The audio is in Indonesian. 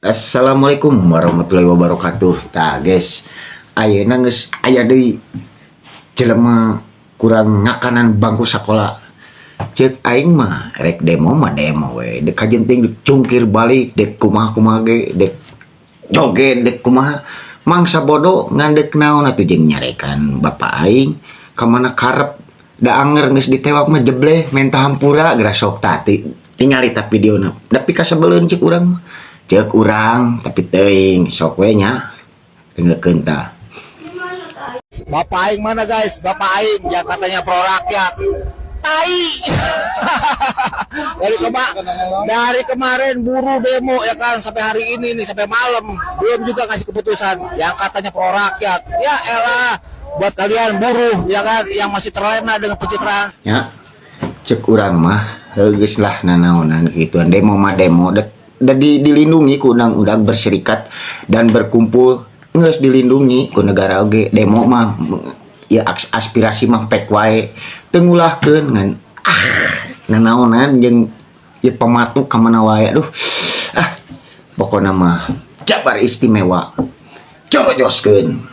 Assalamualaikum warahmatullahi wabarakatuh. Tah guys, ayeuna geus aya deui jelema kurang ngakanan bangku sakola. Ceuk aing mah rek demo mah demo we. Dek kajenting dek cungkir balik, dek kumaha-kumaha ge, dek joget, dek kumaha. Mangsa bodoh ngandek naon atuh jeung nyarekan bapak aing ka mana karep da anger geus ditewak mah jebleh menta hampura geura sok tah tingali ta videona. Tapi kasebeleun ceuk urang mah. Cek urang tapi teuing sok we nya dengekeun tah. Bapak Aing mana guys? Bapak Aing yang katanya pro rakyat. Tai. dari kemarin buruh demo ya kan sampai hari ini nih sampai malam belum juga kasih keputusan yang katanya pro rakyat. Ya elah buat kalian buruh ya kan yang masih terlena dengan pencitraan. Ya, cek urang mah geus lah nanaonan gituan demo mah demo da dilindungi ku undang-undang berserikat dan berkumpul geus dilindungi ku negara oge. Demo mah ya aspirasi mah pek wae teu ngulahkeun ngan nanaonan jeung ieu pamatu ka mana wae. Aduh pokona mah jabar istimewa. Coba joskeun.